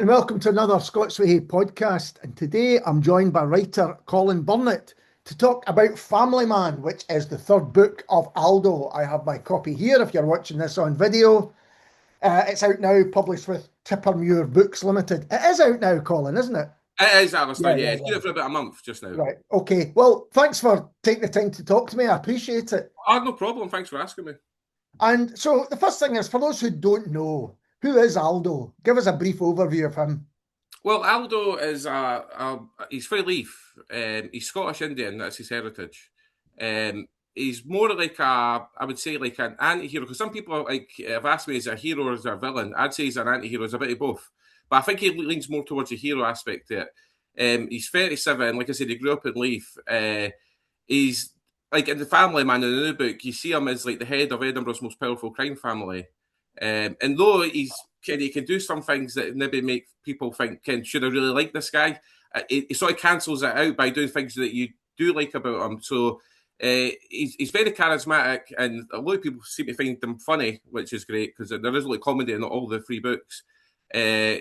and welcome to another Scots Whay Hae podcast. And today I'm joined by writer Colin Burnett to talk about Family Man, which is the third book of Aldo. I have my copy here if you're watching this on video. It's out now, published with Tippermuir Books Limited. It is out now, Colin, isn't it? It is, Alistair, yeah. Yeah, It's been out for about a month just now. Right, okay. Well, thanks for taking the time to talk to me. I appreciate it. Oh, no problem. Thanks for asking me. And so the first thing is, for those who don't know, who is Aldo? Give us a brief overview of him. Well, Aldo is he's from Leith. He's Scottish Indian. That's his heritage. He's more like I would say like an anti-hero, because some people like have asked me, is he a hero or is he a villain? I'd say he's an anti-hero. He's a bit of both, but I think he leans more towards the hero aspect to it. He's 37. Like I said, he grew up in Leith. He's like in the Family Man in the new book, you see him as like the head of Edinburgh's most powerful crime family. And though he can do some things that maybe make people think, should I really like this guy? He sort of cancels it out by doing things that you do like about him. So he's very charismatic, and a lot of people seem to find him funny, which is great because there is like comedy in all the three books. And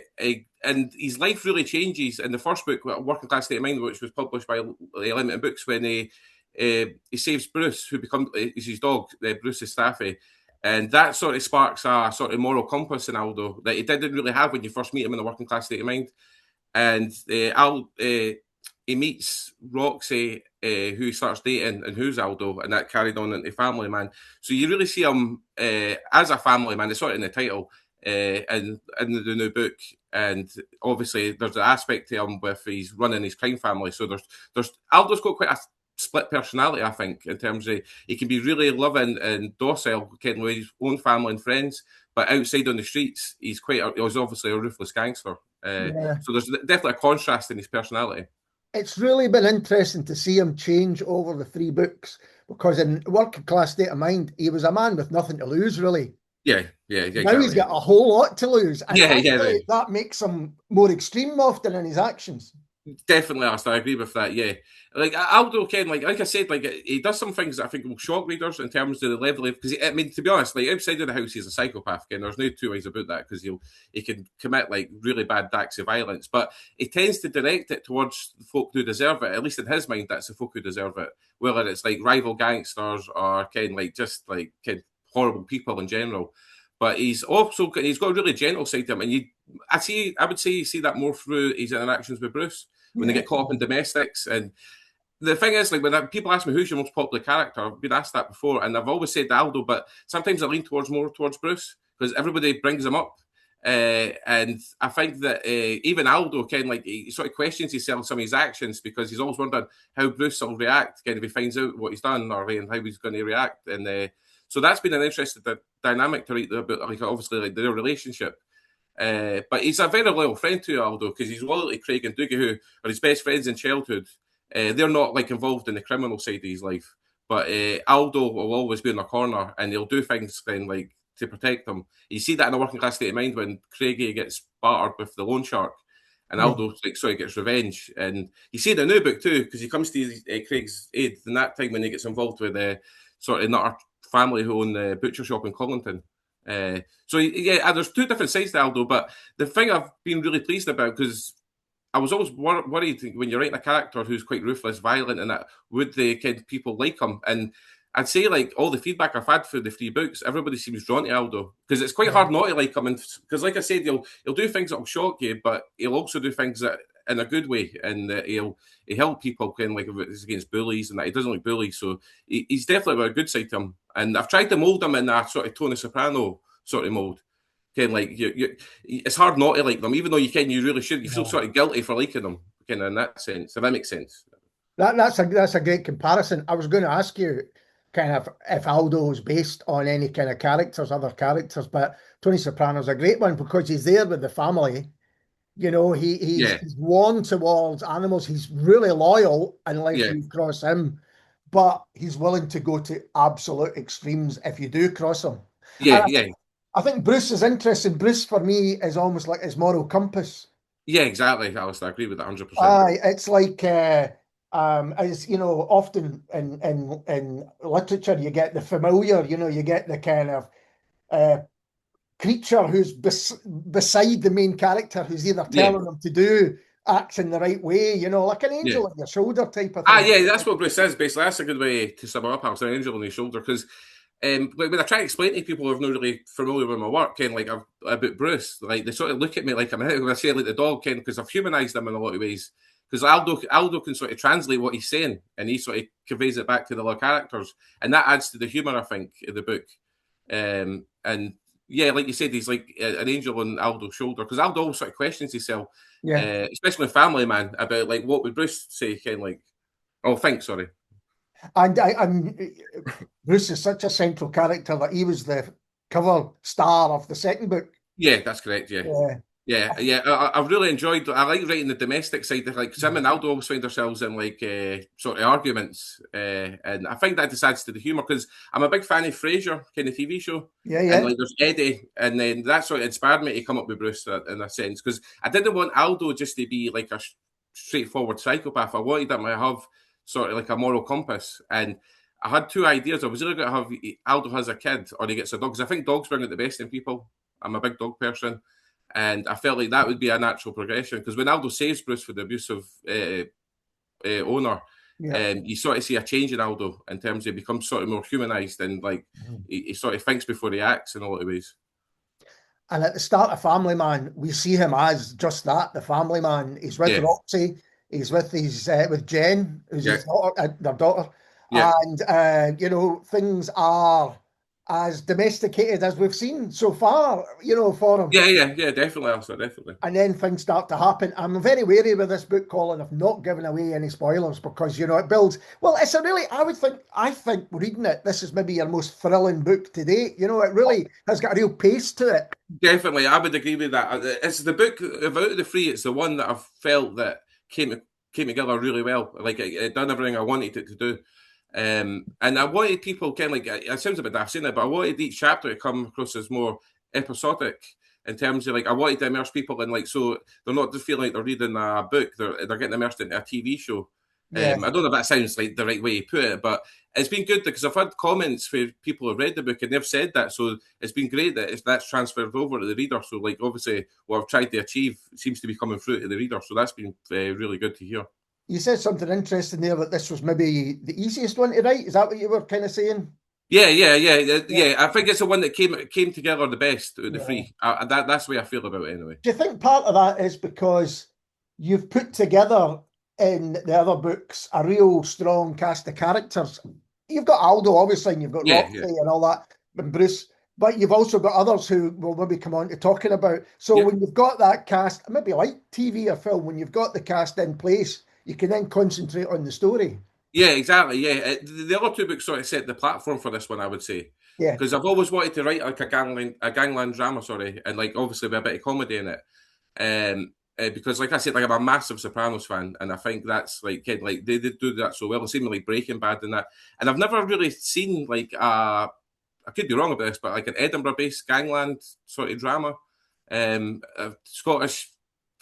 his life really changes in the first book, Working Class State of Mind, which was published by Limited Books, when he saves Bruce, who is his dog, Bruce's Staffy. And that sort of sparks a sort of moral compass in Aldo that he didn't really have when you first meet him in the Working Class State of Mind. And he meets Roxy, who he starts dating, and who's Aldo, and that carried on into Family Man. So you really see him as a family man. It's sort of in the title and in the new book. And obviously there's an aspect to him with he's running his crime family. So there's Aldo's got quite a split personality, I think, in terms of he can be really loving and docile, getting with his own family and friends, but outside on the streets, he's obviously a ruthless gangster. So there's definitely a contrast in his personality. It's really been interesting to see him change over the three books, because in Working Class State of Mind, he was a man with nothing to lose, really. Yeah, Now exactly. he's got a whole lot to lose. And right. That makes him more extreme often in his actions. Definitely, I agree with that. Yeah, like Aldo, Ken, like I said, like he does some things that I think will shock readers in terms of the level of, because I mean, to be honest, like outside of the house, he's a psychopath. Ken, there's no two ways about that, because he can commit like really bad acts of violence, but he tends to direct it towards the folk who deserve it. At least in his mind, that's the folk who deserve it. Whether it's like rival gangsters or just horrible people in general. But he's got a really gentle side to him, and I would say you see that more through his interactions with Bruce when they get caught up in domestics. And the thing is, like when people ask me who's your most popular character, I've been asked that before, and I've always said Aldo, but sometimes I lean more towards Bruce because everybody brings him up. And I think that even Aldo he sort of questions himself in some of his actions, because he's always wondering how Bruce will react if he finds out what he's done, or and how he's going to react. And so that's been an interesting dynamic to read about, like obviously like their relationship. But he's a very loyal friend to Aldo, because he's loyal to Craig and Dougie, who are his best friends in childhood. They're not like involved in the criminal side of his life, but Aldo will always be in their corner, and he'll do things to protect them. You see that in the Working Class State of Mind when Craigie gets battered with the loan shark, and Aldo gets revenge. And you see it in the new book too, because he comes to Craig's aid in that time when he gets involved with sort of another family who own the butcher shop in Collington. There's two different sides to Aldo, but the thing I've been really pleased about, because I was always worried when you're writing a character who's quite ruthless, violent, and that would the people like him? And I'd say like all the feedback I've had for the three books, everybody seems drawn to Aldo, because it's quite hard not to like him. Because like I said, he'll do things that'll shock you, but he'll also do things that in a good way, and he'll help people if it's against bullies, and that he doesn't like bullies. So he's definitely got a good side to him. And I've tried to mold him in that sort of Tony Soprano sort of mold. It's hard not to like them, even though you really should. You feel sort of guilty for liking them, in that sense. If that makes sense. That's a great comparison. I was going to ask you if Aldo is based on any kind of other characters, but Tony Soprano's a great one, because he's there with the family. He's warm towards animals. He's really loyal unless you cross him, but he's willing to go to absolute extremes if you do cross him. I think Bruce is interesting. Bruce, for me, is almost like his moral compass. Yeah, exactly, Alistair. I agree with that 100%. It's like, as you know, often in literature, you get the familiar. You get the kind of creature who's beside the main character, who's either Yeah, telling them to do acts in the right way, you know, like an yeah. angel on your shoulder type of Ah, thing. yeah, that's what Bruce is, basically. That's a good way to sum it up. I was an angel on his shoulder, because like, when I try to explain to people who are not really familiar with my work, Ken, like about Bruce, like they sort of look at me like I'm when I say like the dog, Ken, because I've humanised him in a lot of ways. Because Aldo can sort of translate what he's saying, and he sort of conveys it back to the other characters, and that adds to the humour, I think, of the book. And yeah, like you said, he's like an angel on Aldo's shoulder, because Aldo always sort of questions himself, Yeah. especially in Family Man, about like what would Bruce say, Ken, like. Oh, thanks. Sorry. And Bruce is such a central character that he was the cover star of the second book. Yeah, that's correct. Yeah, Yeah. yeah. I've really enjoyed. I like writing the domestic side. Like Sam and Aldo always find ourselves in like sort of arguments, and I think that just adds to the humour, because I'm a big fan of Frasier, kind of TV show, Yeah, and yeah. like there's Eddie, and then that sort of inspired me to come up with Bruce in a sense, because I didn't want Aldo just to be like a straightforward psychopath. I wanted him to have sort of like a moral compass, and I had two ideas. I was either going to have Aldo has a kid or he gets a dog, because I think dogs bring out the best in people. I'm a big dog person, and I felt like that would be a natural progression, because when Aldo saves Bruce for the abusive owner, Yeah. you sort of see a change in Aldo in terms of he becomes sort of more humanized, and like he sort of thinks before he acts in a lot of ways. And at the start of Family Man, we see him as just that, the family man. He's with Yeah, Roxy, he's with Jen, who's yeah, his daughter, their daughter, yeah, and you know, things are as domesticated as we've seen so far, you know, for him. yeah. Definitely, also definitely. And then things start to happen. I'm very wary with this book, Colin, of not giving away any spoilers, because you know it builds. Well, it's a really, I think reading it, this is maybe your most thrilling book to date. You know, it really has got a real pace to it. Definitely, I would agree with that. It's the book of Out of the Three. It's the one that I've felt that came together really well. Like it done everything I wanted it to do. And I wanted people kind of like, it sounds a bit daft saying it, but I wanted each chapter to come across as more episodic, in terms of like I wanted to immerse people in, like, so they're not just feeling like they're reading a book, they're getting immersed into a TV show. Yeah. I don't know if that sounds like the right way to put it, but it's been good, because I've had comments where people have read the book and they've said that. So it's been great that that's transferred over to the reader. So like obviously what I've tried to achieve seems to be coming through to the reader. So that's been really good to hear. You said something interesting there, that this was maybe the easiest one to write. Is that what you were kind of saying? Yeah. Yeah. I think it's the one that came together the best out of the Yeah. three. That's the way I feel about it anyway. Do you think part of that is because you've put together in the other books a real strong cast of characters? You've got Aldo, obviously, and you've got Yeah, Roxy yeah, and all that, and Bruce, but you've also got others who we'll maybe come on to talking about. So yeah. when you've got that cast, maybe like TV or film, when you've got the cast in place, you can then concentrate on the story. Yeah, exactly. Yeah, the other two books sort of set the platform for this one, I would say, Yeah. because I've always wanted to write like a gangland drama, sorry, and like obviously with a bit of comedy in it. Because like I said, like I'm a massive Sopranos fan, and I think that's like they did do that so well. It seemed like Breaking Bad and that, and I've never really seen like I could be wrong about this, but like an Edinburgh-based gangland sort of drama. Scottish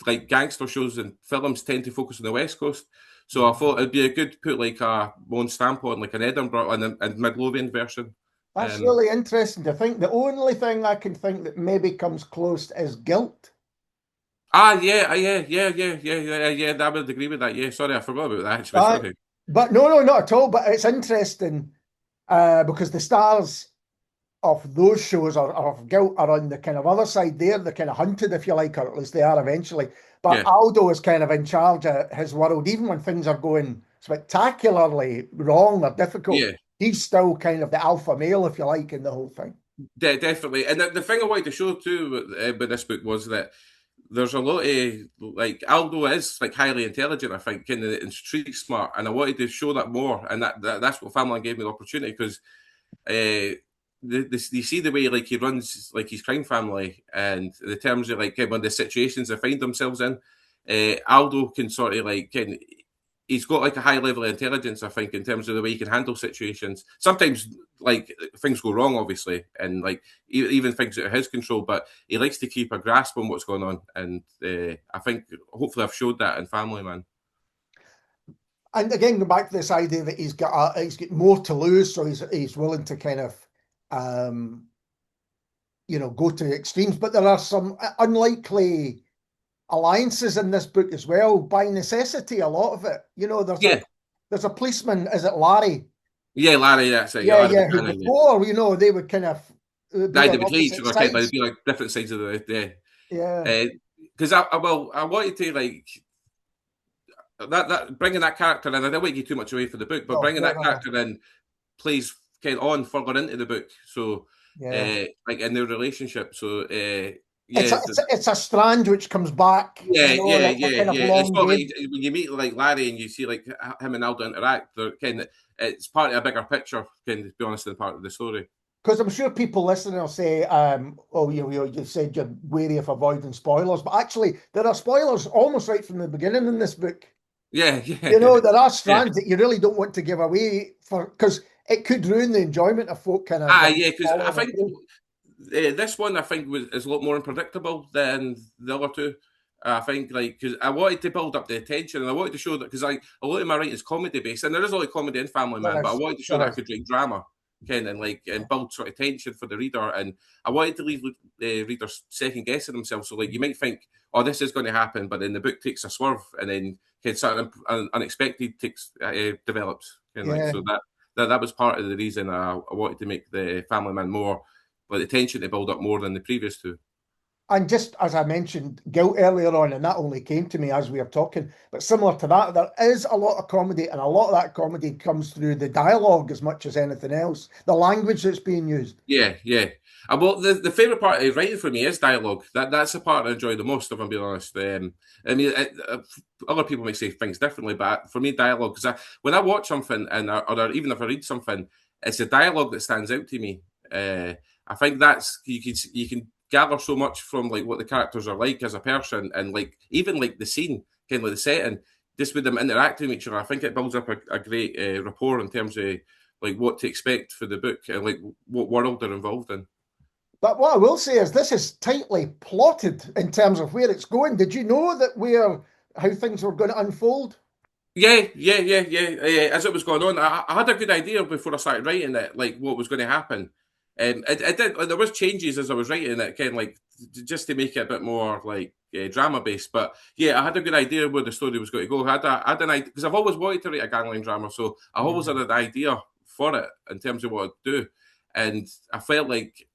like gangster shows and films tend to focus on the West Coast. So I thought it'd be a good to put like a own stamp on, like an Edinburgh and Midlothian version. That's Um, really interesting to think. The only thing I can think that maybe comes close is Guilt. yeah. I would agree with that. Yeah, sorry, I forgot about that. Actually, Uh, sorry. but no, not at all. But it's interesting because the stars of those shows are of Guilt are on the kind of other side. They're the kind of hunted, if you like, or at least they are eventually. But Yeah, Aldo is kind of in charge of his world, even when things are going spectacularly wrong or difficult. yeah. He's still kind of the alpha male, if you like, in the whole thing. Definitely. And the thing I wanted to show too with this book was that there's a lot of like Aldo is like highly intelligent, I think, and street smart, and I wanted to show that more, and that's what Family gave me the opportunity, because you see the way like he runs like his crime family, and the terms of like when the situations they find themselves in, Aldo can sort of like he's got like a high level of intelligence, I think, in terms of the way he can handle situations. Sometimes like things go wrong, obviously, and like even things out of his control, but he likes to keep a grasp on what's going on, and I think hopefully I've showed that in Family Man. And again, go back to this idea that he's got more to lose, so he's willing to kind of um, go to extremes, but there are some unlikely alliances in this book as well, by necessity, a lot of it. Yeah, there's a policeman, is it Larry? yeah, Larry, that's it. Yeah, Yeah, Larry yeah, who Buchanan. Yeah, before, they would kind of be they on would hate each opposite other. They'd sides. be like different sides of Yeah. because I wanted to like that bringing that character in. I don't want to give too much away for the book, but No, bringing no, that no, no. character in plays kind of on further into the book. So, Yeah. like in their relationship. So, It's yeah, a, it's a, it's a strand which comes back, yeah, yeah, that's a yeah, kind of yeah. It's long not like game. when you meet like Larry and you see like him and Aldo interact. They're kind of it's part of a bigger picture. Kind of, to be honest, than part of the story. Because I'm sure people listening will say, oh, you said you're wary of avoiding spoilers, but actually there are spoilers almost right from the beginning in this book. Yeah, yeah, There are yeah. strands that you really don't want to give away because it could ruin the enjoyment of folk kind of Ah, yeah, because I following it think through. this one I think is a lot more unpredictable than the other two. I think like because I wanted to build up the attention and I wanted to show that because a lot of my writing is comedy based and there is a lot of comedy in Family Man, There but I is, wanted to show there that I is. could write drama, kind and like and build sort of tension for the reader and I wanted to leave the readers second guessing themselves. So like you might think, oh, this is going to happen, but then the book takes a swerve and then something unexpected develops. And like Yeah. so that was part of the reason I wanted to make the Family Man more, but the tension to build up more than the previous two. And just as I mentioned guilt earlier on, and that only came to me as we were talking, but similar to that, there is a lot of comedy, and a lot of that comedy comes through the dialogue as much as anything else, the language that's being used. Yeah, yeah. Well, the favourite part of writing for me is dialogue. That's the part I enjoy the most, if I'm being honest. I mean, other people may say things differently, but for me, dialogue, because when I watch something, or even if I read something, it's the dialogue that stands out to me. I think that's you can gather so much from like what the characters are like as a person, and like even like the scene, kind of like the setting, just with them interacting with each other. I think it builds up a great rapport in terms of like what to expect for the book and like what world they're involved in. But what I will say is this is tightly plotted in terms of where it's going. Did you know how things were going to unfold? Yeah, yeah, yeah, yeah. As it was going on, I had a good idea before I started writing it, like what was going to happen. It did. Like, there was changes as I was writing it, kind of like just to make it a bit more like drama based. But yeah, I had a good idea where the story was going to go. I had an idea because I've always wanted to write a gangland drama, so I always Yeah. had an idea for it in terms of what I'd do, and I felt like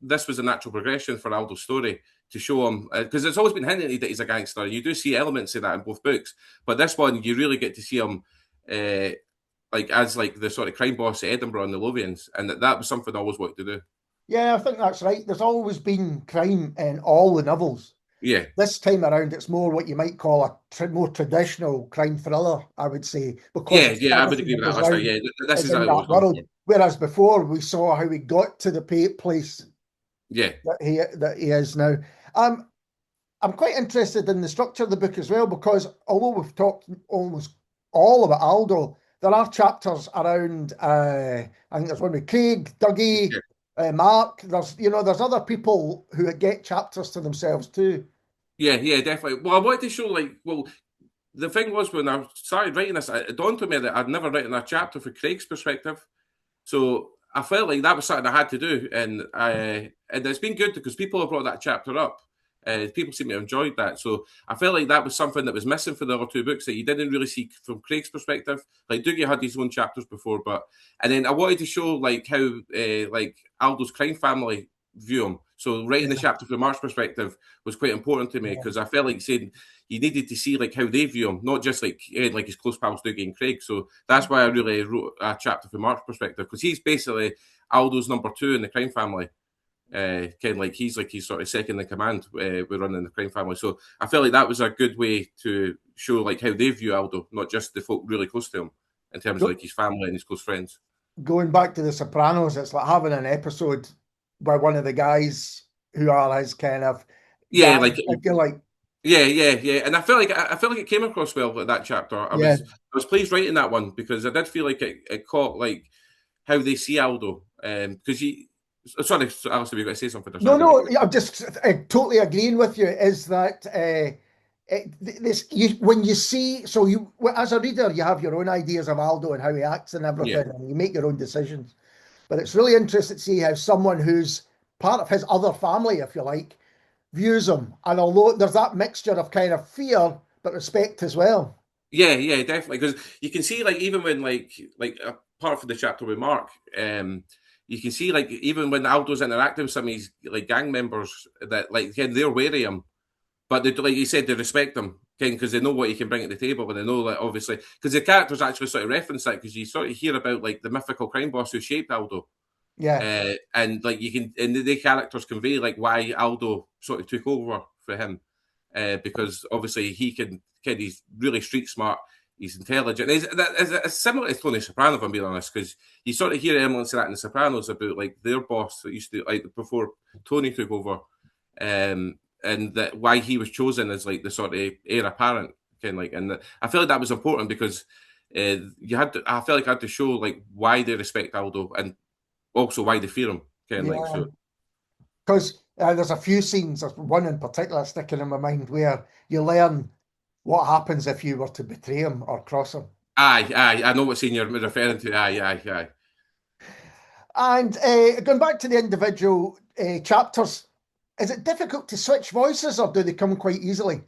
this was a natural progression for Aldo's story to show him because it's always been hinted that he's a gangster. You do see elements of that in both books, but this one you really get to see him uh, like as like the sort of crime boss at Edinburgh and the Lothians, and that was something I always wanted to do. Yeah, I think that's right. There's always been crime in all the novels. Yeah, This time around, it's more what you might call a more traditional crime thriller, I would say, because yeah, it's yeah. I would everything agree that with that. goes That's right. round Yeah, this is is how in it was that done world. for. Whereas before, we saw how he got to the place Yeah, that he is now. Um, I'm quite interested in the structure of the book as well, because although we've talked almost all about Aldo, there are chapters around. I think there's one with Craig, Dougie, yeah, Mark. There's other people who get chapters to themselves too. yeah, yeah. Definitely. Well, I wanted to show like the thing was when I started writing this, it dawned on me that I'd never written a chapter for Craig's perspective. So I felt like that was something I had to do, and it's been good because people have brought that chapter up. People seem to have enjoyed that, so I felt like that was something that was missing for the other two books that you didn't really see from Craig's perspective. Like Doogie had his own chapters before, and then I wanted to show like how like Aldo's crime family view him. So writing the Yeah, chapter from Mark's perspective was quite important to me yeah. because I felt like saying you needed to see like how they view him, not just like his close pals Dougie and Craig. So that's why I really wrote a chapter from Mark's perspective because he's basically Aldo's number two in the crime family. Kind of like he's sort of second in command. We're running the crime family, so I felt like that was a good way to show like how they view Aldo, not just the folk really close to him, in terms of Go- like his family and his close friends. Going back to The Sopranos, it's like having an episode where one of the guys who are his kind of Yeah, guys, like if you like, yeah, yeah, yeah, and I felt like it came across well at that chapter. I yeah. was I was pleased writing that one because I did feel like it caught like how they see Aldo, because he. Sorry, Alistair, you got to say something. Or No, something. no, I'm just totally agreeing with you. Is that this when you see, so you as a reader, you have your own ideas of Aldo and how he acts and Yeah, everything, and you make your own decisions. But it's really interesting to see how someone who's part of his other family, if you like, views him. And although there's that mixture of kind of fear, but respect as well. Yeah, definitely. Because you can see, like, even when apart from the chapter with Mark, you can see, like, even when Aldo's interacting with some of his like gang members, that like they're wary of him, but they, like you said, they respect him, because they know what he can bring to the table, and they know that obviously because the characters actually sort of reference that, because you sort of hear about like the mythical crime boss who shaped Aldo. Yeah. And like you can, and the characters convey like why Aldo sort of took over for him, because obviously he's really street smart, he's intelligent. It's similar to Tony Soprano, if I'm being honest, because you sort of hear elements of that in The Sopranos about like their boss that used to, like, before Tony took over, and that why he was chosen as like the sort of heir apparent, kind of like, and I feel like that was important because you had to. I feel like I had to show like why they respect Aldo and also why they fear him, kind of like Yeah. so. Because there's a few scenes, there's one in particular sticking in my mind where you learn what happens if you were to betray him or cross him. I know what scene you're referring to. Aye. And going back to the individual chapters, is it difficult to switch voices or do they come quite easily?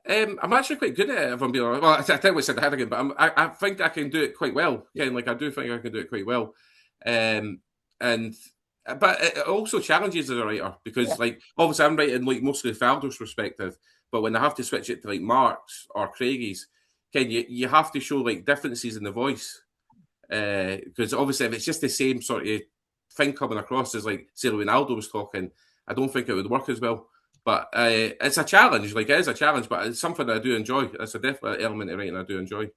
I'm actually quite good at it, if I'm being honest. Well, I tell you what I said ahead again, but I think I can do it quite well. Yeah, like I do think I can do it quite well. And but it also challenges as a writer Yeah. because, like, obviously I'm writing like mostly Faldo's perspective, but when I have to switch it to like Mark's or Craigie's, you have to show like differences in the voice, because obviously if it's just the same sort of thing coming across as like say when Aldo was talking, I don't think it would work as well. But it's a challenge. Like it is a challenge, but it's something that I do enjoy. It's a definite element of writing I do enjoy.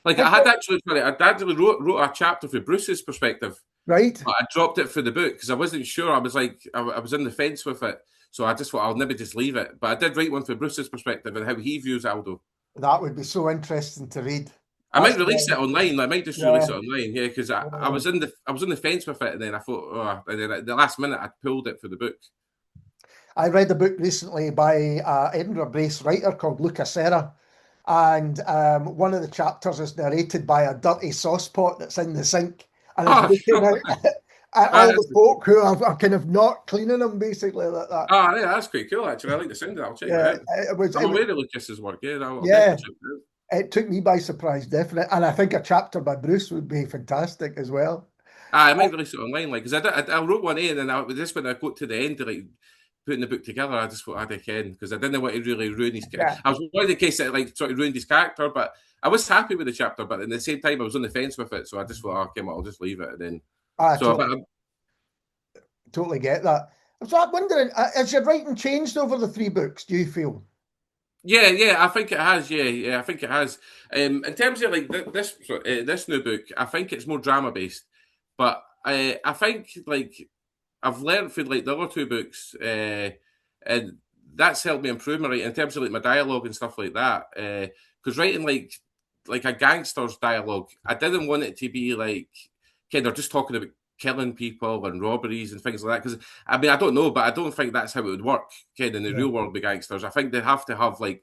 Like I had actually, I actually wrote a chapter for Bruce's perspective, Right? but I dropped it for the book because I wasn't sure. I was like, I was in the fence with it, so I just thought I'll maybe just leave it. But I did write one for Bruce's perspective and how he views Aldo. That would be so interesting to read. I might That's release it online. I might just release yeah. it online, yeah, because I Oh. was in the fence with it, and then I thought, oh, and then at the last minute I pulled it for the book. I read a book recently by Edinburgh-based writer called Luca Serra, and one of the chapters is narrated by a dirty sauce pot that's in the sink, and it's Oh, looking at all the that's, folk who are kind of not cleaning them, basically like that. oh, yeah, that's quite cool. Actually, I like the sound of that. I'll check Yeah, that out. it was. I'm It was. aware of Lucas's work. Yeah, I'll Yeah, definitely check it out. it took me by surprise, definitely, and I think a chapter by Bruce would be fantastic as well. I might release it online, like, because I wrote one in, and just when I got to the end, of, like putting the book together, I just thought I'd again because I didn't want to really ruin his. Yeah, I was worried in case it like sort of ruined his character, but I was happy with the chapter. But at the same time, I was on the fence with it, so I just thought, oh, okay, well, I'll just leave it. And then, I so, totally get that. So I'm wondering, has your writing changed over the three books? Do you feel? yeah, I think it has. Yeah, I think it has. In terms of like this new book, I think it's more drama based, but I think like I've learned from like the other two books, and that's helped me improve my writing in terms of like my dialogue and stuff like that. Because writing like a gangster's dialogue, I didn't want it to be like they're just talking about killing people and robberies and things like that. Because I mean, I don't know, but I don't think that's how it would work. In the Yeah, real world with gangsters, I think they have to have like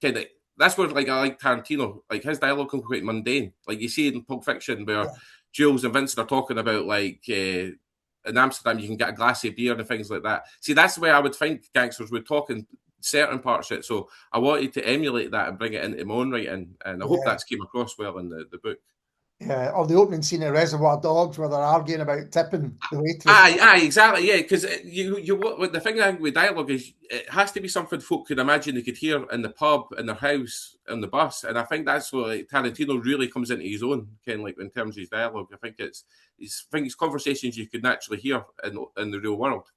kind of. That's where like I like Tarantino. Like his dialogue can be quite mundane. Like you see in Pulp Fiction where yeah, Jules and Vincent are talking about like in Amsterdam you can get a glass of beer and things like that. See, that's the way I would think gangsters would talk in certain parts of it. So I wanted to emulate that and bring it into my own writing, and I hope yeah, that's came across well in the book. yeah. Or the opening scene in Reservoir Dogs where they're arguing about tipping the waitress. Exactly, yeah. Because the thing I think with dialogue is it has to be something folk could imagine they could hear in the pub, in their house, on the bus, and I think that's what like, Tarantino really comes into his own, kind of like in terms of his dialogue. I think it's conversations you could naturally hear in the real world.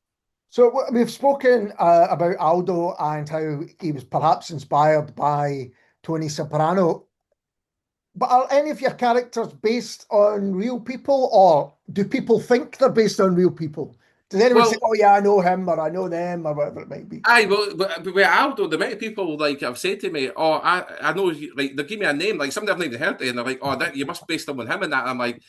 So we've spoken about Aldo and how he was perhaps inspired by Tony Soprano. But are any of your characters based on real people, or do people think they're based on real people? Does anyone say, Well, "Oh yeah, I know him," or "I know them," or whatever it might be? but with Aldo, the amount of people like have said to me, "Oh, I know," like they give me a name, like somebody I've not even heard of, and they're like, "Oh, that you must base them on him," and that. I'm like,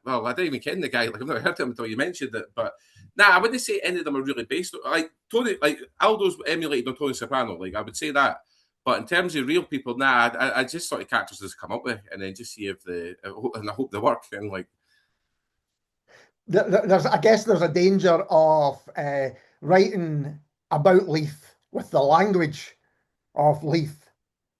well, I don't even ken the guy. Like I've never heard of him until you mentioned it. But nah, I wouldn't say any of them are really based. Like Tony, like Aldo's emulated on Tony Soprano. Like I would say that. But in terms of real people, nah, I just sort of characters just come up with, and then just see if and I hope they work. And like, I guess there's a danger of writing about Leith with the language of Leith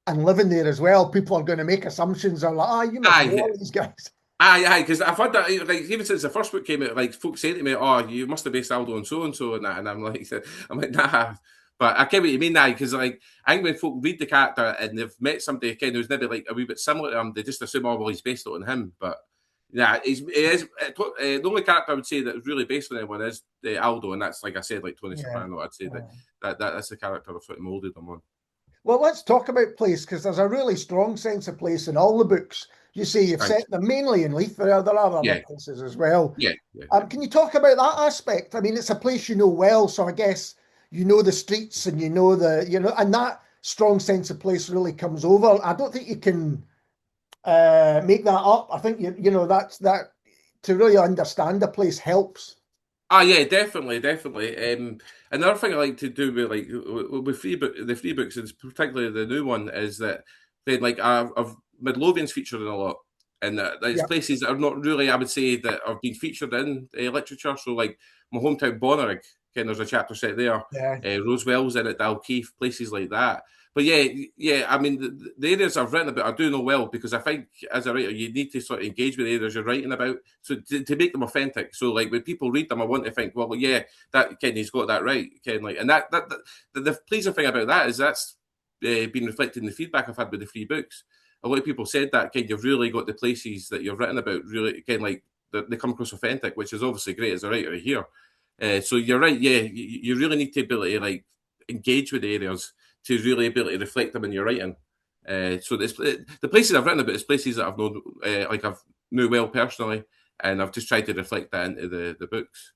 and living there as well. People are going to make assumptions. Are like, ah, you must know Aye, all these guys. aye, because I've had that like even since the first book came out, like folks say to me, "Oh, you must have based Aldo on so and so," and that, and I'm like, nah. But I get what you mean, now because like I think when folk read the character and they've met somebody kind who's maybe like a wee bit similar to him, they just assume, "Oh, well, he's based it on him." But yeah, the only character I would say that's really based on anyone is Aldo, and that's like I said, like Tony Yeah. Soprano. I'd say Yeah. that's the character I've sort of molded him on. Well, let's talk about place because there's a really strong sense of place in all the books. You say you've Thanks. set them mainly in Leith. There are other Yeah, places as well. yeah, yeah. Can you talk about that aspect? I mean, it's a place you know well, so I guess you know the streets and and that strong sense of place really comes over. I don't think you can make that up. I think that's that to really understand a place helps. Ah, yeah, definitely, definitely. Another thing I like to do with the free books, and particularly the new one, is that then like I've Midlothian's featured in a lot, and it's Yeah, places that are not really, I would say, that have been featured in literature. So like my hometown Bonnyrigg, there's a chapter set there. yeah, Rosewell's in it, Dalkeith, places like that. But yeah, yeah, I mean, the areas I've written about, I do know well because I think as a writer, you need to sort of engage with the areas you're writing about, so to make them authentic. So like when people read them, I want to think, well, yeah, that Kenny's got that right, Ken. Like, and the pleasing thing about that is that's been reflected in the feedback I've had with the free books. A lot of people said that, Ken, you've really got the places that you've written about really, Ken, like they come across authentic, which is obviously great as a writer to hear. So you're right, yeah, you really need to be able to like engage with the areas to really be able to reflect them in your writing. So the places I've written about is places that I've known, like I've knew well personally, and I've just tried to reflect that into the books.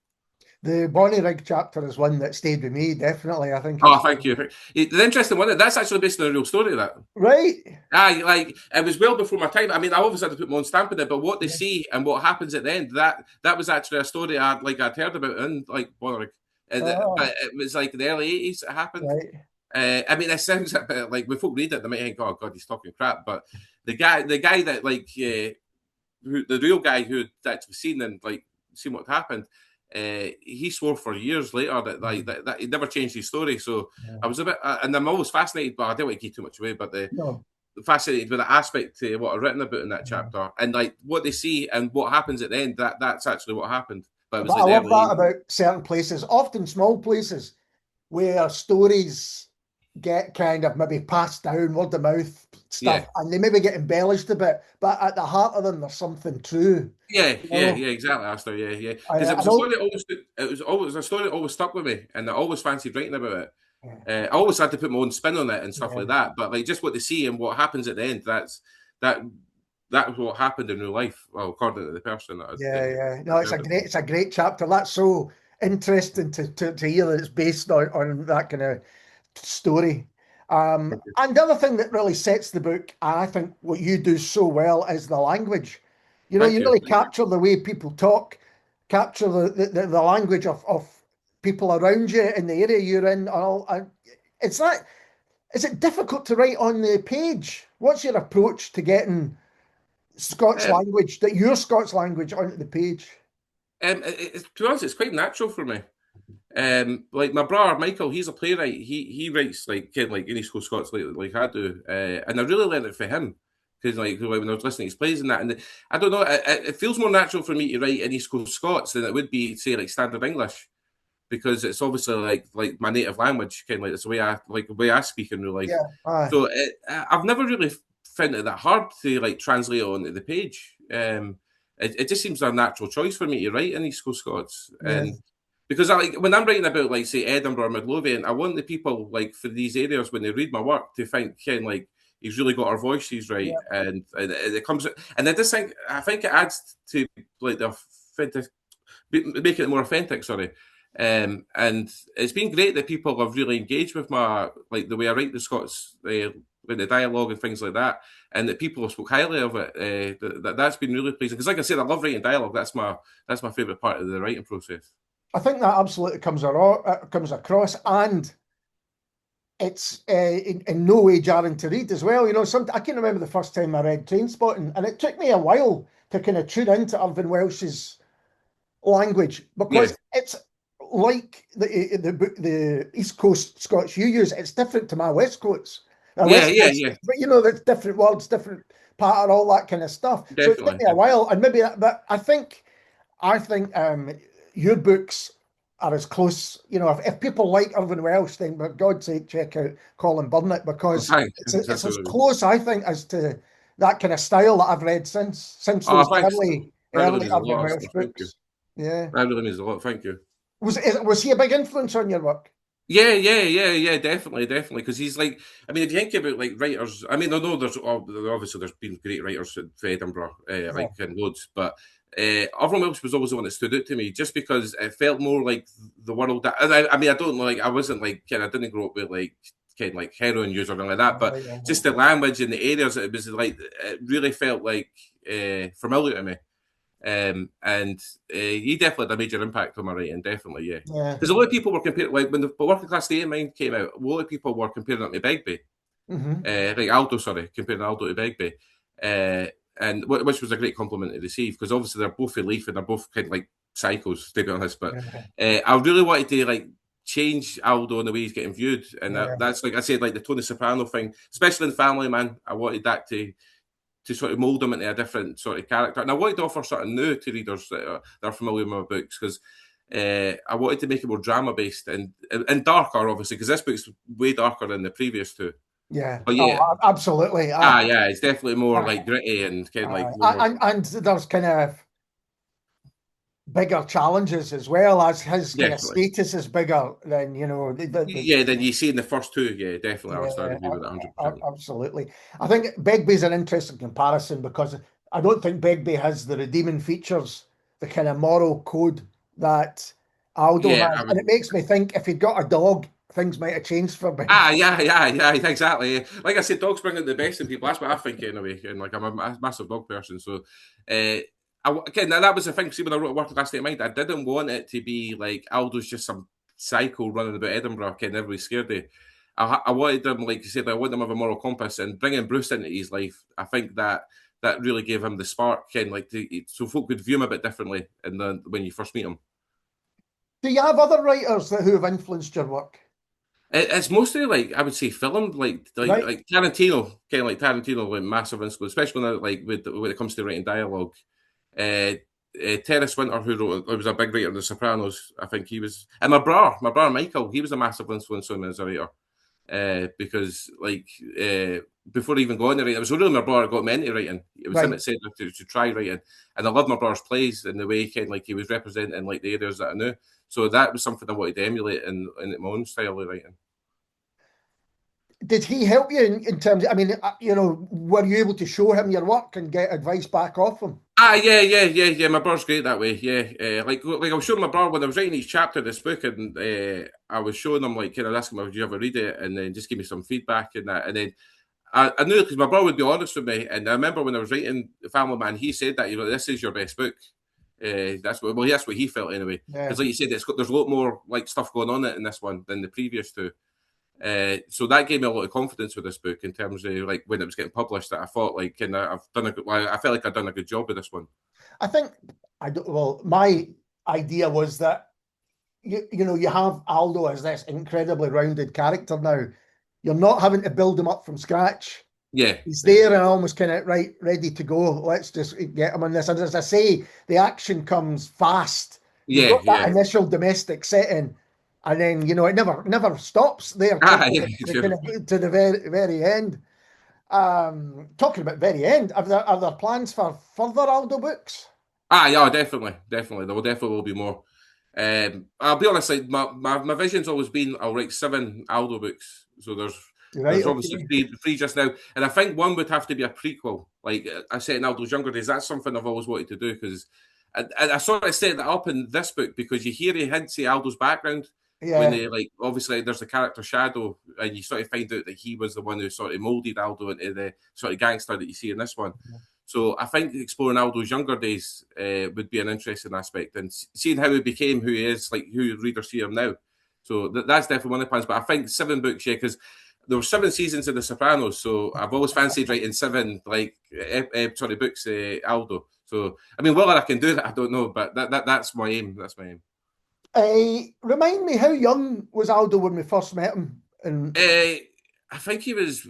the Bonnyrigg chapter is one that stayed with me. Definitely, I think Oh, it's thank you. The interesting one, that's actually based on a real story, that. right. Aye, like it was well before my time. I mean, I obviously had to put my own stamp in it, but what they Yeah. see and what happens at the end, that was actually a story I'd heard about in like Bonnyrigg. But Oh, it was like in the early 80s it happened. right. I mean, it sounds a bit like when folk read it, they might think, "Oh God, he's talking crap." But the guy that like the real guy who had actually seen and like seen what happened, he swore for years later that that he never changed his story. So Yeah. I was a bit, and I'm always fascinated, but I don't want to give too much away. But the No. fascinated with the aspect to what I've written about in that Yeah. chapter, and like what they see and what happens at the end. That's actually what happened. But it was But like I the love early that 80s. about certain places, often small places, where stories get kind of maybe passed down, word of mouth Yeah. stuff, and they maybe get embellished a bit, but at the heart of them, there's something true. Yeah, You yeah, know, yeah, exactly, Astor. Yeah, yeah. Because it I was a story don't. that always a story that always stuck with me, and I always fancied writing about it. Yeah, I always had to put my own spin on it and stuff like yeah, that. But like just what they see and what happens at the end, that that was what happened in real life. Well, according to the person that yeah. No, I'd heard it from. it's a great chapter. That's so interesting to hear that it's based on that kind of story. And the other thing that really sets the book, and I think what you do so well, is the language. You know, Thank you you. really capture the way people talk, capture the language of people around you in the area you're in. And it's not, is it difficult to write on the page? What's your approach to getting Scots Um, language, that your Scots language onto the page? to be honest, it's quite natural for me. Like my brother Michael, he's a playwright. He writes like like in East Coast Scots like I do, and I really learned it for him because like when I was listening to his plays and that, and I don't know, it feels more natural for me to write in East Coast Scots than it would be say like standard English because it's obviously like my native language, kind of like it's the way I speak in real life. Yeah, aye, So I've never really found it that hard to like translate it onto the page. It just seems a natural choice for me to write in East Coast Scots, yeah, and because I like when I'm writing about like say Edinburgh or Midlothian, I want the people like for these areas when they read my work to think Ken like he's really got our voices right, yeah. and it comes and I think it adds to like the authentic, making it more authentic. Sorry. And it's been great that people have really engaged with my like the way I write the Scots, with the dialogue and things like that, and that people have spoke highly of it. That's been really pleasing because, like I said, I love writing dialogue. That's my favourite part of the writing process. I think that absolutely comes across, and it's in no way jarring to read as well. You know, I can remember the first time I read Trainspotting, and it took me a while to kind of tune into Irvine Welsh's language Yeah, because it's like the East Coast Scots you use. It's different to my West Coast. Now yeah, West yeah, Coast, yeah, but you know, there's different words, different pattern, all that kind of stuff. So it took definitely, me a definitely. while, and maybe, but I think your books are as close. You know, if people like Irvin Welsh, then for God's sake, check out Colin Burnett Oh, because thanks. it's That's as what close, I think, as to that kind of style that I've read since oh, those thanks. That really early means a Irvin lot, Welsh Oscar. Thank you. books. Yeah. That really means a lot. Thank you. Was he a big influence on your work? Yeah, yeah, yeah, yeah, definitely, definitely. Because he's like, I mean, if you think about like writers, I mean, I know obviously there's been great writers for Edinburgh, Yeah. like and loads, but Irvine Welsh was always the one that stood out to me, just because it felt more like the world. That, and I mean, I don't like, I wasn't like, I didn't grow up with like kind of like heroin use or anything like that, but Yeah. just the language and the areas, it was like it really felt like familiar to me. And he definitely had a major impact on my writing, definitely, yeah. Yeah. Because a lot of people were comparing, like when the Working Class State of Mind came out, a lot of people were comparing it to Begbie, Hmm. like Aldo, sorry, comparing Aldo to Begbie, uh, and which was a great compliment to receive because obviously they're both in Leith and they're both kind of like psychos, to be honest. But Yeah. I really wanted to like change Aldo and the way he's getting viewed, and Yeah. that's like I said, like the Tony Soprano thing, especially in Family Man. I wanted that to sort of mould them into a different sort of character. And I wanted to offer something new to readers that are familiar with my books because I wanted to make it more drama based and darker, obviously, because this book's way darker than the previous two. Yeah. But yeah, Oh, absolutely. yeah, it's definitely more Uh, like gritty and kind of like more and there's kind of bigger challenges as well as his kind of definitely. status is bigger than Yeah, then you see in the first two, yeah, definitely, I would yeah, agree with that 100%. absolutely. I think Begbie's an interesting comparison because I don't think Begbie has the redeeming features, the kind of moral code that Aldo Yeah, has, I and would. it makes me think if he'd got a dog, things might have changed for Begbie. Yeah, yeah, yeah, exactly. Like I said, dogs bring out the best in people. That's what I think anyway. And like I'm a massive dog person, so again, that was the thing. See, when I wrote Working Class State of Mind, I didn't want it to be like Aldo's just some psycho running about Edinburgh, getting everybody scared of. I wanted them, like you said, I wanted them to have a moral compass, and bringing Bruce into his life, I think that really gave him the spark, and like so folk could view him a bit differently, and then when you first meet him. Do you have other writers who have influenced your work? It's mostly like I would say film, Right. like Tarantino, kind of like Tarantino, like massive influence, especially when it comes to writing dialogue. Uh, Terence Winter, who was a big writer in The Sopranos, I think he was, and my brother Michael, he was a massive influence on me as a writer. Because before even going to writing, it was really my brother got me into writing. It was him Right. that said to try writing, and I loved my brother's plays and the way he was representing like the areas that I knew. So that was something I wanted to emulate in my own style of writing. Did he help you in terms of, I mean, were you able to show him your work and get advice back off him? Yeah, yeah, yeah, yeah. My brother's great that way. Yeah, like I was showing my brother when I was writing each chapter of this book, and I was showing him like, kind of asking him, "Would you ever read it?" And then just give me some feedback and that. And then I knew because my brother would be honest with me. And I remember when I was writing The Family Man, he said that this is your best book. That's what he felt anyway. Yeah. Because like you said, there's a lot more like stuff going on in this one than the previous two. So that gave me a lot of confidence with this book in terms of like when it was getting published. That I thought like, I've done a good. Like, I felt like I'd done a good job with this one. I think I don't, well, my idea was that you have Aldo as this incredibly rounded character now. You're not having to build him up from scratch. Yeah, He's yeah, there and almost kind of right, ready to go. Let's just get him on this. And as I say, the action comes fast. You've yeah, got that yeah. initial domestic setting, and then it never stops there Yeah, to sure. kind of to the very end. Talking about very end, are there plans for further Aldo books? Yeah, definitely, definitely. There will definitely will be more. I'll be honest, like my vision's always been I'll write 7 Aldo books. So Right, there's obviously okay. three just now, and I think one would have to be a prequel. Like I said in Aldo's younger days, that's something I've always wanted to do because I sort of set that up in this book because you hear he hints at Aldo's background when Yeah. they like obviously there's the character Shadow, and you sort of find out that he was the one who sort of molded Aldo into the sort of gangster that you see in this one. So I think exploring Aldo's younger days would be an interesting aspect, and seeing how he became who he is, like who readers see him now. So that's definitely one of the plans. But I think 7 books, yeah, because there were 7 seasons of The Sopranos, so I've always fancied writing 7 books, Aldo. So I mean, whether I can do that, I don't know, but that's my aim. That's my aim. Remind me, how young was Aldo when we first met him? And I think he was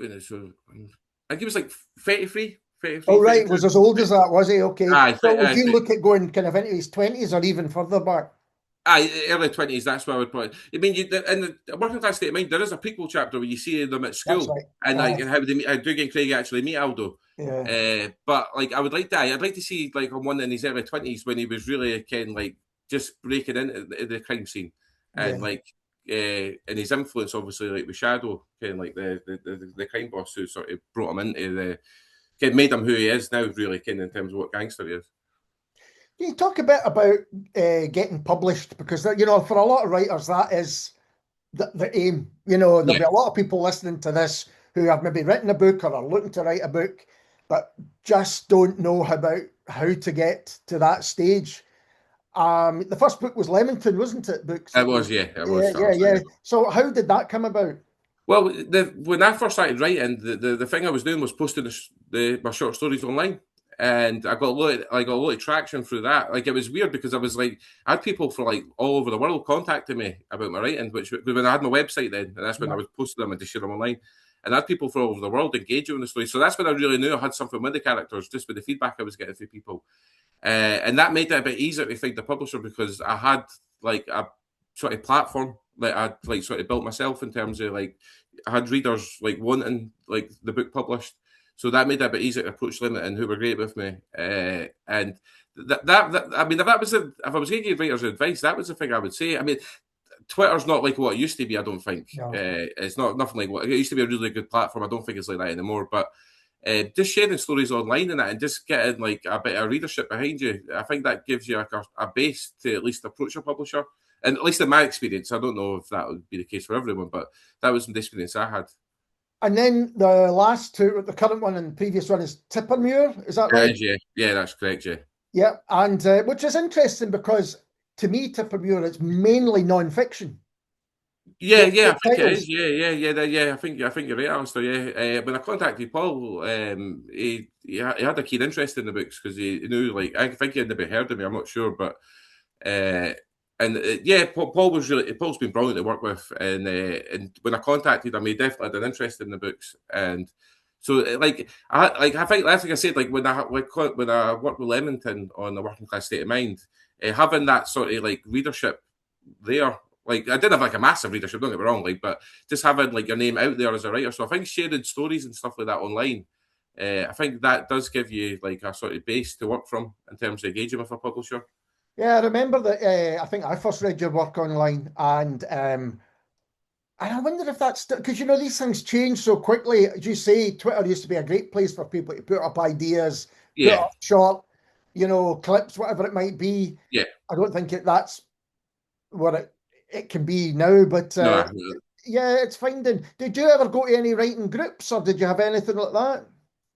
I think he was like 33, oh, 33, right, was 32. as old as that, was he? Okay. Aye, So would you look at going kind of into his 20s or even further back? early 20s. That's what I would put. I mean, in the Working Class State of Mind, there is a prequel chapter where you see them at That's school right. and like how they meet, how Dougie and Craig actually meet Aldo. Yeah. But like, I would like that. I'd like to see like on one in his early 20s when he was really kind of like just breaking into the crime scene and Yeah. like. And his influence, obviously, like with Shadow, kind of like the crime boss who sort of brought him into kind of made him who he is now, really, kind of in terms of what gangster he is. Can you talk a bit about getting published? Because, for a lot of writers, that is the aim. There'll Yeah. be a lot of people listening to this who have maybe written a book or are looking to write a book, but just don't know about how to get to that stage. The first book was Leamington, wasn't it? Books. It was, yeah, it Yeah, was. yeah, yeah. Absolutely. So how did that come about? Well, when I first started writing, the thing I was doing was posting my short stories online, and I got a lot of traction through that. Like, it was weird because I was like, I had people from like all over the world contacting me about my writing, which when I had my website then, and that's when I was posting them and to share them online. And I had people from all over the world engaging with the story. So that's when I really knew I had something with the characters, just with the feedback I was getting from people. And that made it a bit easier to find a publisher because I had like a sort of platform that I'd like sort of built myself in terms of like I had readers like wanting like the book published. So that made it a bit easier to approach Limit and who were great with me. And that I mean, if I was going to give writers advice, that was the thing I would say. I mean, Twitter's not like what it used to be. I don't think No. it's not nothing like what it used to be. A really good platform. I don't think it's like that anymore. But just sharing stories online and that, and just getting like a bit of readership behind you, I think that gives you a base to at least approach a publisher. And at least in my experience, I don't know if that would be the case for everyone, but that was the experience I had. And then the last two, the current one and the previous one is Tippermuir, is that right? Yeah, that's correct. Yeah. Yeah, and which is interesting because to me, Tippermuir is mainly non-fiction. Yeah, Both I think it titles. is. Yeah. I think you're right, Alistair. Yeah. When I contacted Paul, he had a keen interest in the books because he knew, like, I think he had never heard of me. I'm not sure, but Paul's been brilliant to work with, and when I contacted him, he definitely had an interest in the books, and so I think that's like I said, like when I worked with Leamington on the Working Class State of Mind, having that sort of like readership there. Like, I didn't have like a massive readership, don't get me wrong, like, but just having like your name out there as a writer. So I think sharing stories and stuff like that online, I think that does give you like a sort of base to work from in terms of engaging with a publisher. Yeah, I remember that. I think I first read your work online, and I wonder if that's because these things change so quickly. As you say, Twitter used to be a great place for people to put up ideas, put Yeah, up short, clips, whatever it might be. yeah. I don't think that's what it can be now, but No, yeah, it's finding. Did you ever go to any writing groups, or did you have anything like that?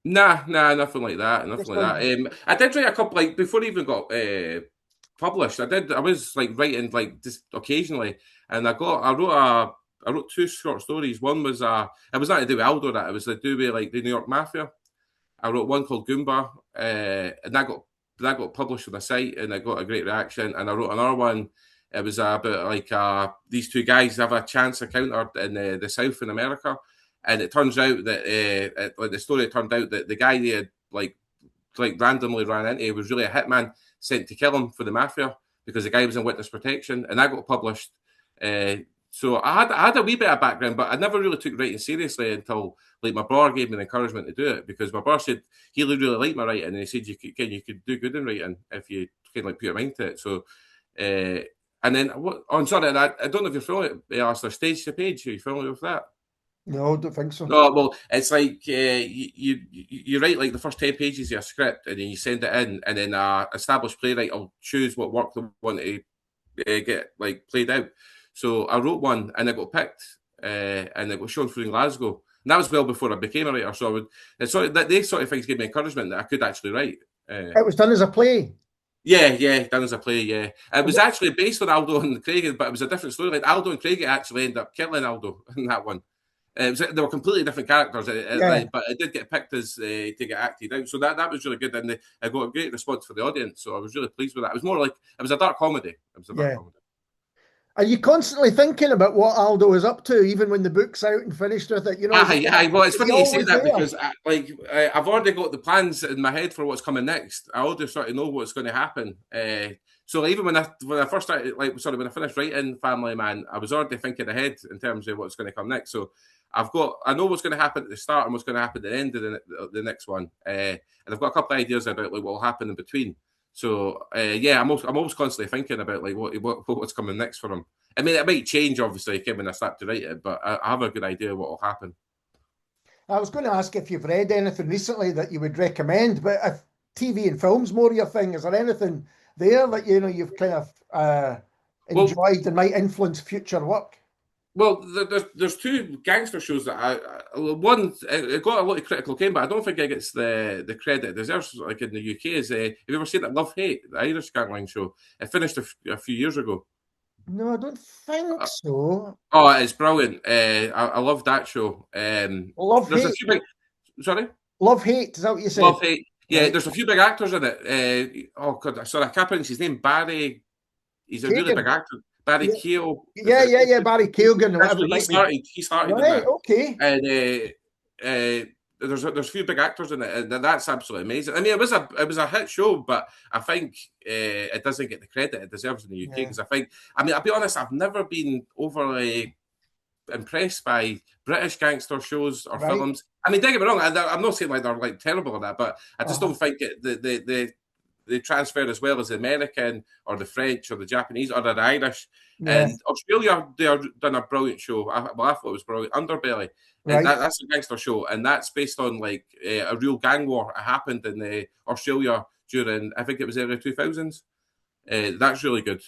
nah, nothing like that, nothing like that. Interesting. I did write a couple, like before it even got published. I was like writing like just occasionally, and I wrote 2 short stories. One was it was not to do with Aldo, that it was to do with like the New York Mafia. I wrote one called Goomba, and that got published on the site, and it got a great reaction. And I wrote another one. It was about like these 2 guys have a chance encounter in the South in America, and it turns out that like the story turned out that the guy they had like randomly ran into was really a hitman sent to kill him for the mafia because the guy was in witness protection, and that got published. So I had a wee bit of background, but I never really took writing seriously until like my brother gave me the encouragement to do it, because my brother said he really liked my writing, and he said you could do good in writing if you can like put your mind to it. So and then what? Oh, I'm sorry, I don't know if you're familiar. Asked a Stage to Page. Are you familiar with that? No, I don't think so. No, well, it's like you write like the first 10 pages of a script, and then you send it in, and then established playwright will choose what work they want to get like played out. So I wrote one, and it got picked, and it was shown through in Glasgow. And that was well before I became a writer. So these sort of things gave me encouragement that I could actually write. It was done as a play. Yeah, done as a play. Yeah, it was actually based on Aldo and Craig, but it was a different story. Like Aldo and Craig actually ended up killing Aldo in that one. They were completely different characters, Yeah, but it did get picked as to get acted out. So that was really good, and I got a great response for the audience. So I was really pleased with that. It was more like it was a dark comedy. It was a dark yeah. comedy. Are you constantly thinking about what Aldo is up to, even when the book's out and finished with it? Is it Aye, aye. Well, it's is he funny you say always that there? because I've already got the plans in my head for what's coming next. I already sort of know what's going to happen. So even when I first started, when I finished writing Family Man, I was already thinking ahead in terms of what's going to come next. So I know what's going to happen at the start and what's going to happen at the end of the next one, and I've got a couple of ideas about like what will happen in between. So yeah, I'm always constantly thinking about like what's coming next for him. I mean, it might change obviously when I start to write it, but I have a good idea what will happen. I was going to ask if you've read anything recently that you would recommend, but if TV and film's more your thing, is there anything there that you've kind of Well, enjoyed and might influence future work? well, there's two gangster shows that one it got a lot of critical acclaim, but I don't think it gets the credit it deserves. Like in the UK, have you ever seen that Love Hate, the Irish gangling show? It finished a few years ago. No, I don't think so. Oh, it's brilliant. I love that show. Love There's a hate, few big. Sorry, love hate. Is that what you said? Love Hate. Yeah, Right, there's a few big actors in it. Oh God, sorry, I can't pronounce his name. Barry. He's a really big Kagan. actor. Barry Yeah, Keogh. yeah. Barry Keoghan or That's whatever where it might be. He started in Right, that, okay. and there's a few big actors in it, and that's absolutely amazing. I mean, it was a hit show, but I think it doesn't get the credit it deserves in the UK Yeah, because I mean, I'll be honest, I've never been overly impressed by British gangster shows or right. films. I mean, don't get me wrong, I'm not saying like they're like terrible at that, but I just Uh-huh. don't think they transfer as well as the American or the French or the Japanese or the Irish. Yeah, And Australia, they are done a brilliant show. I thought it was brilliant. Underbelly, and right. that's a gangster show, and that's based on like a real gang war. It happened in Australia during I think it was early 2000s. That's really good.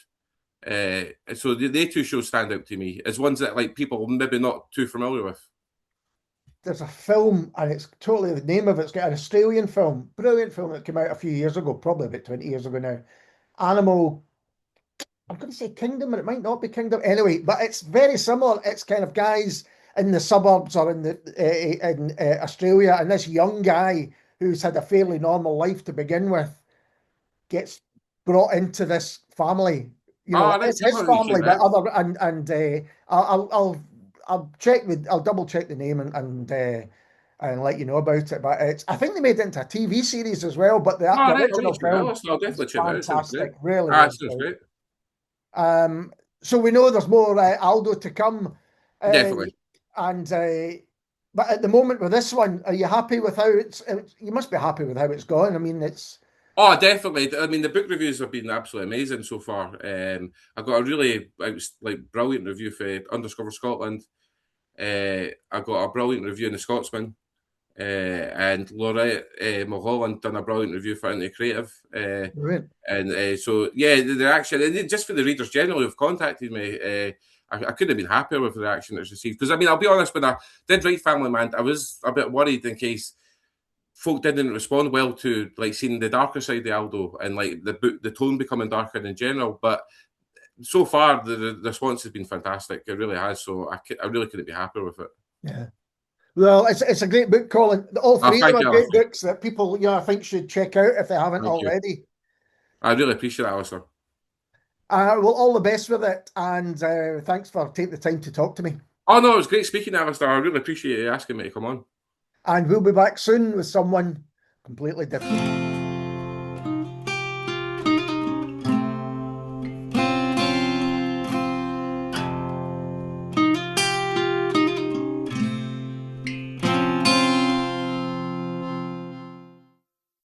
So they two shows stand out to me as ones that like people maybe not too familiar with. There's a film, and it's totally the name of it's got an Australian film, brilliant film that came out a few years ago, probably about 20 years ago now. Animal, I'm going to say Kingdom, but it might not be Kingdom. Anyway, but it's very similar. It's kind of guys in the suburbs or in Australia, and this young guy who's had a fairly normal life to begin with gets brought into this family. Oh, right, It's yeah, his well, you see family, but that. other and I'll check I'll double check the name and let you know about it. But I think they made it into a TV series as well. But Oh, the right, I'll original need to that. film I'll is definitely check that out. Sounds great. fantastic, really, Ah, really sounds good. great. So we know there's more Aldo to come, uh, Definitely. and but at the moment with this one, are you happy with how you must be happy with how it's gone. I mean, it's Oh, definitely. I mean, the book reviews have been absolutely amazing so far. I got a really, it was like brilliant review for Undiscover Scotland. I got a brilliant review in the Scotsman. And Laurette Mulholland done a brilliant review for Into Creative. brilliant. And so, yeah, the reaction, and just for the readers generally who've contacted me, I couldn't have been happier with the reaction that's received. Because, I mean, I'll be honest, when I did write Family Man, I was a bit worried in case folk didn't respond well to like seeing the darker side of Aldo and like the book, the tone becoming darker in general. But so far, the response has been fantastic. It really has. So I really couldn't be happier with it. Yeah. Well, it's a great book, Colin. All Oh, three of them thank are you, great Alistair. books that people, I think should check out if they haven't Thank you. already. I really appreciate that, Alistair. Well, all the best with it, and thanks for taking the time to talk to me. Oh no, it was great speaking to Alistair. I really appreciate you asking me to come on. And we'll be back soon with someone completely different.